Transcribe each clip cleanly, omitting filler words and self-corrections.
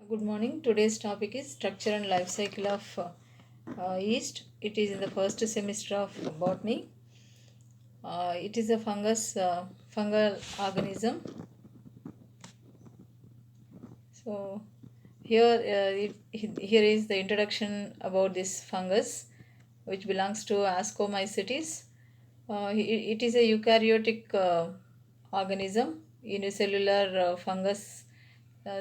Good morning. Today's topic is structure and life cycle of yeast. It is in the first semester of botany. It is a fungal organism. So here is the introduction about this fungus, which belongs to Ascomycetes. It is a eukaryotic organism, unicellular fungus.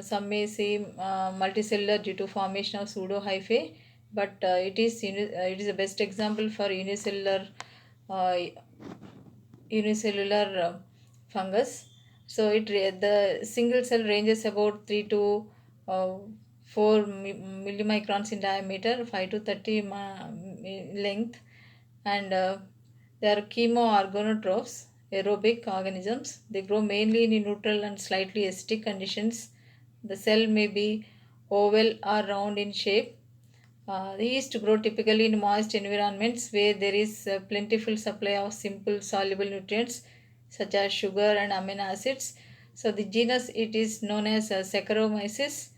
Some may say multicellular due to formation of pseudohyphae, but it is the best example for uh, unicellular fungus. So the single cell ranges about 3 to 4 millimicrons in diameter, 5 to 30 length, and they are chemoorganotrophs, aerobic organisms. They grow mainly in neutral and slightly acidic conditions. The cell may be oval or round in shape. They used to grow typically in moist environments where there is a plentiful supply of simple soluble nutrients such as sugar and amino acids. So the genus it is known as Saccharomyces.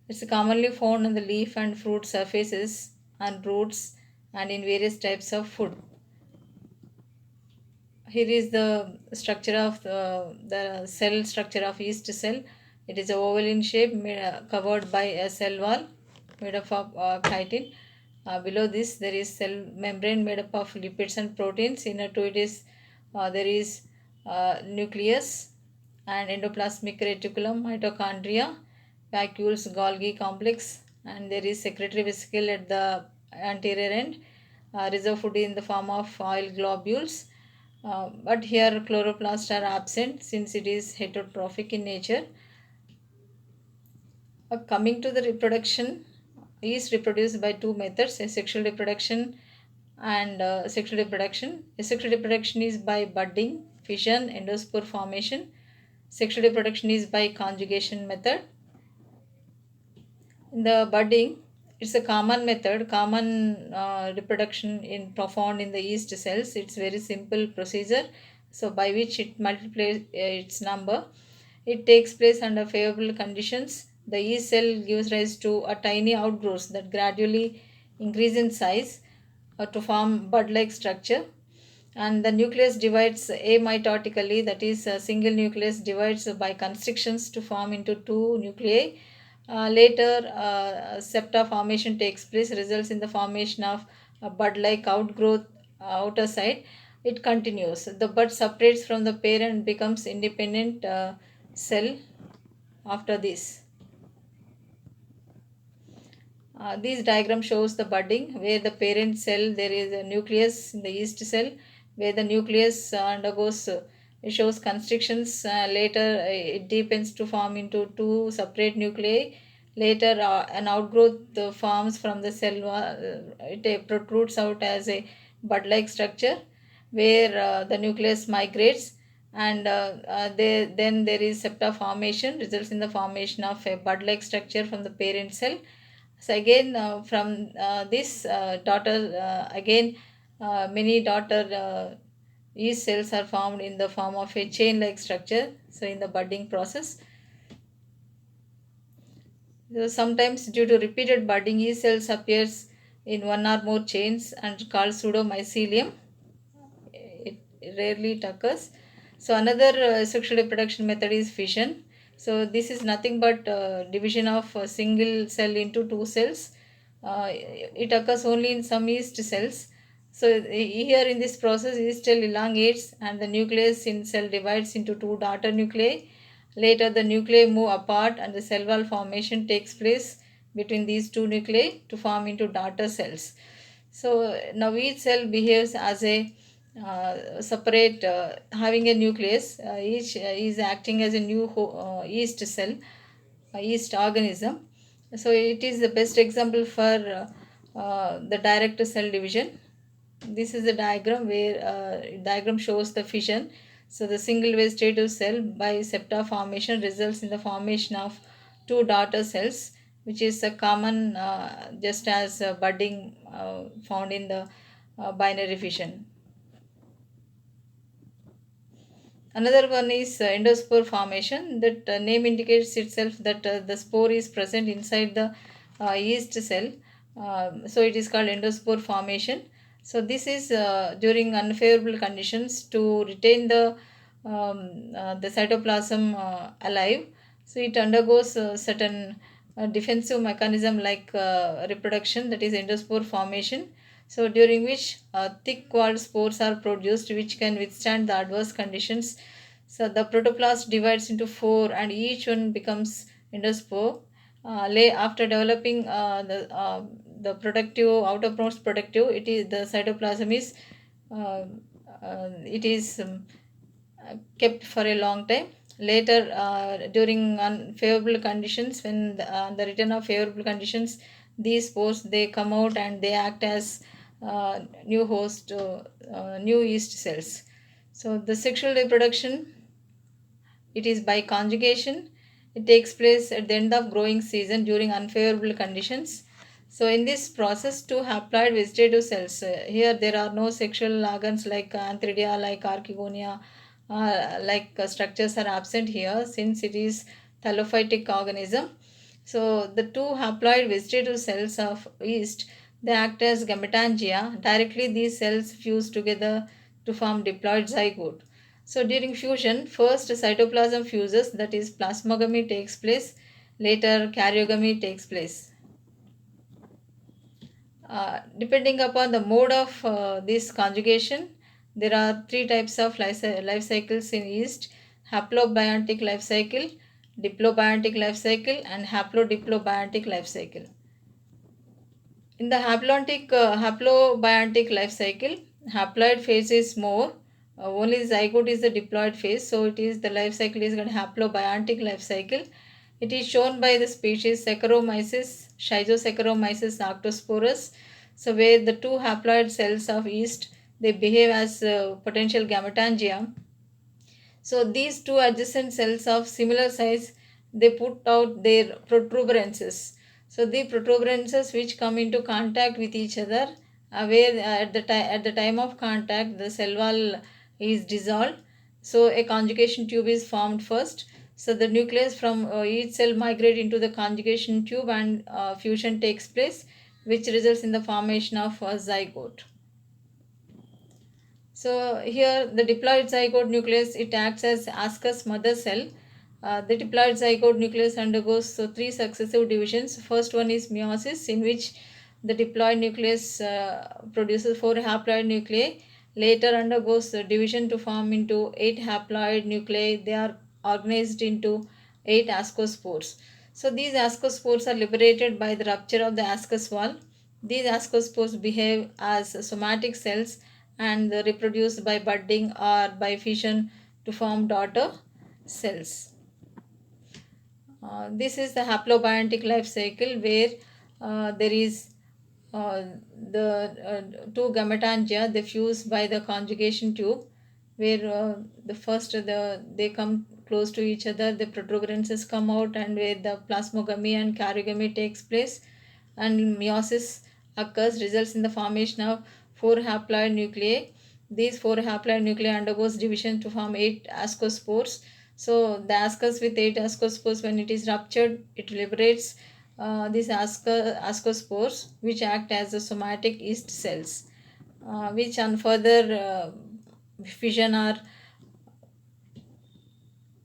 It's commonly found on the leaf and fruit surfaces and roots and in various types of food. Here is the structure of the cell structure of yeast cell. It is a oval in shape, covered by a cell wall made up of chitin. Below this, there is cell membrane made up of lipids and proteins. Inner to it is there is nucleus and endoplasmic reticulum, mitochondria, vacuoles, Golgi complex, and there is secretory vesicle at the anterior end. Reserve food in the form of oil globules, but here chloroplasts are absent since it is heterotrophic in nature. Coming to the reproduction, yeast reproduced by two methods: asexual reproduction and sexual reproduction. Asexual reproduction is by budding, fission, endospore formation. Sexual reproduction is by conjugation method. In the budding, it's a common method, common reproduction in profound in the yeast cells. It's very simple procedure. So by which it multiplies its number. It takes place under favorable conditions. The yeast cell gives rise to a tiny outgrowths that gradually increase in size to form bud-like structure, and the nucleus divides amitotically, that is a single nucleus divides by constrictions to form into two nuclei. Later septa formation takes place, results in the formation of a bud like outgrowth outer side. It continues, the bud separates from the parent and becomes independent cell after this. This diagram shows the budding where the parent cell there is a nucleus in the yeast cell where the nucleus undergoes it shows constrictions. Later it deepens to form into two separate nuclei. Later an outgrowth forms from the cell. It protrudes out as a bud-like structure where the nucleus migrates, and then there is septa formation results in the formation of a bud-like structure from the parent cell. So again, from this daughter, again, many daughter yeast cells are formed in the form of a chain-like structure. So in the budding process, so sometimes due to repeated budding, yeast cells appears in one or more chains and called pseudomycelium. It rarely occurs. So another sexual reproduction method is fission. So this is nothing but division of a single cell into two cells. It occurs only in some yeast cells. So here in this process, yeast cell elongates and the nucleus in cell divides into two daughter nuclei. Later, the nuclei move apart and the cell wall formation takes place between these two nuclei to form into daughter cells. So now each cell behaves as a separate, having a nucleus. Each is acting as a new yeast cell, yeast organism. So it is the best example for the direct cell division. This is the diagram where diagram shows the fission. So the single vegetative cell by septa formation results in the formation of two daughter cells, which is a common just as budding found in the binary fission. Another one is endospore formation. That name indicates itself that the spore is present inside the yeast cell. So it is called endospore formation. So this is during unfavorable conditions to retain the cytoplasm alive. So it undergoes certain defensive mechanism like reproduction, that is endospore formation. So during which thick walled spores are produced which can withstand the adverse conditions. So the protoplast divides into four and each one becomes endospore. After developing the productive outermost productive, it is the cytoplasm is uh, it is kept for a long time. Later, during unfavorable conditions, when the return of favorable conditions, these spores they come out and they act as new host, new yeast cells. So the sexual reproduction, it is by conjugation. It takes place at the end of growing season during unfavorable conditions. So in this process, two haploid vegetative cells. Here there are no sexual organs like antheridia, like archegonia, structures are absent here since it is thallophytic organism. So the two haploid vegetative cells of yeast, they act as gametangia. Directly these cells fuse together to form diploid zygote. So during fusion, first cytoplasm fuses, that is plasmogamy takes place, later karyogamy takes place. Depending upon the mode of this conjugation, there are three types of life cycles in yeast: haplobiontic life cycle, diplobiontic life cycle, and haplodiplobiontic life cycle. In the haplobiontic life cycle, haploid phase is more. Only zygote is the diploid phase, so it is the life cycle is called haplobiontic life cycle. It is shown by the species Saccharomyces, Schizosaccharomyces arctosporus. So where the two haploid cells of yeast they behave as potential gametangia. So these two adjacent cells of similar size, they put out their protuberances. So the protuberances which come into contact with each other, where at the time of contact the cell wall is dissolved. So a conjugation tube is formed first. So the nucleus from each cell migrate into the conjugation tube and fusion takes place, which results in the formation of a zygote. So here the diploid zygote nucleus, it acts as ascus mother cell. The diploid zygote nucleus undergoes three successive divisions. First one is meiosis, in which the diploid nucleus produces four haploid nuclei. Later undergoes division to form into eight haploid nuclei. They are organized into eight ascospores. So these ascospores are liberated by the rupture of the ascus wall. These ascospores behave as somatic cells and reproduce by budding or by fission to form daughter cells. This is the haplobiontic life cycle where there is uh, the two gametangia they fuse by the conjugation tube, where they come close to each other, the protuberances come out, and where the plasmogamy and karyogamy takes place, and meiosis occurs, results in the formation of four haploid nuclei. These four haploid nuclei undergoes division to form eight ascospores. So the ascus with eight ascospores, when it is ruptured, it liberates these ascospores, which act as the somatic yeast cells, which on further fission or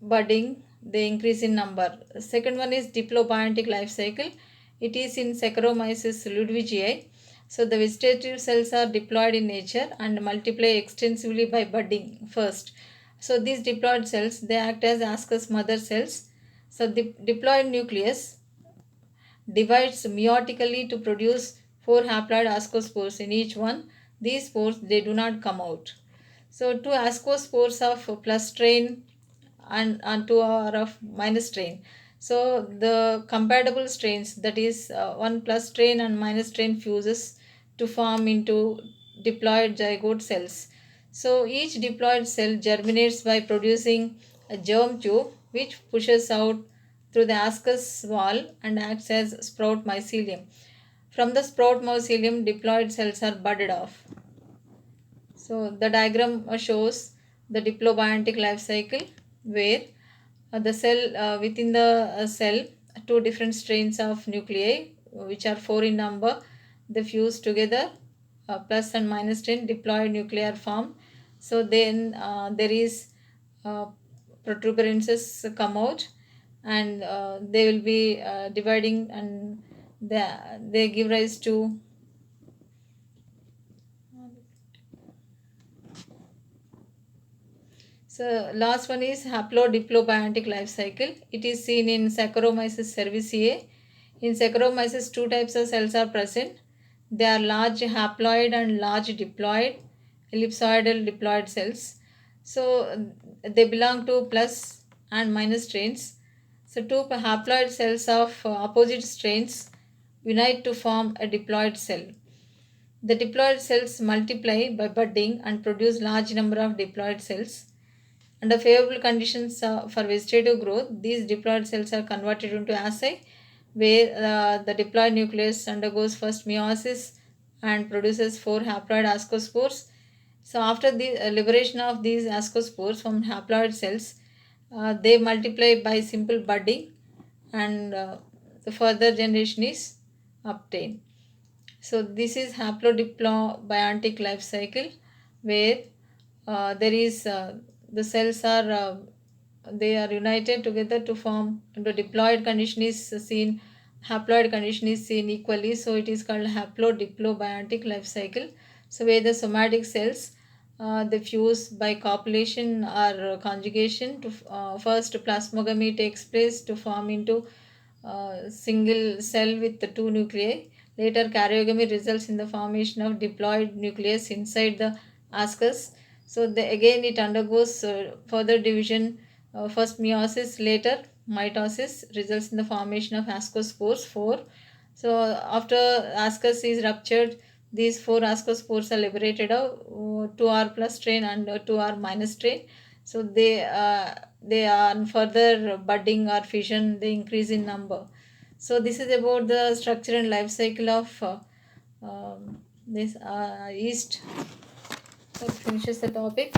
budding, they increase in number. Second one is diplobiontic life cycle. It is in Saccharomyces ludwigii. So the vegetative cells are diploid in nature and multiply extensively by budding first. So these diploid cells, they act as ascus mother cells. So the diploid nucleus divides meiotically to produce four haploid ascospores in each one. These spores they do not come out. So two ascospores of plus strain and two are of minus strain. So the compatible strains, that is one plus strain and minus strain fuses to form into diploid zygote cells. So each diploid cell germinates by producing a germ tube which pushes out through the ascus wall and acts as sprout mycelium. From the sprout mycelium, diploid cells are budded off. So the diagram shows the diplobiontic life cycle, where the cell within the cell, two different strains of nuclei, which are four in number, they fuse together, plus and minus strain diploid nuclear form. So then there is protuberances come out, and they will be dividing, and they give rise to so last one is haplodiplobiontic life cycle. It is seen in Saccharomyces cerevisiae. In Saccharomyces, two types of cells are present. They are large haploid and large diploid, ellipsoidal diploid cells. So they belong to plus and minus strains. So two haploid cells of opposite strains unite to form a diploid cell. The diploid cells multiply by budding and produce large number of diploid cells. Under favorable conditions for vegetative growth, these diploid cells are converted into asci, where the diploid nucleus undergoes first meiosis and produces four haploid ascospores. So after the liberation of these ascospores from haploid cells, they multiply by simple budding, and the further generation is obtained. So this is haplodiplobiontic life cycle, where there is the cells are they are united together to form, the diploid condition is seen, haploid condition is seen equally, so it is called haplodiplobiontic life cycle. So where the somatic cells they fuse by copulation or conjugation to first plasmogamy takes place to form into single cell with the two nuclei. Later, karyogamy results in the formation of diploid nucleus inside the ascus. So again it undergoes further division, first meiosis, later mitosis results in the formation of ascospores 4. So after ascus is ruptured, these 4 ascospores are liberated out, 2R plus strain and 2R minus strain. So they are further budding or fission, they increase in number. So this is about the structure and life cycle of this yeast. That finishes the topic.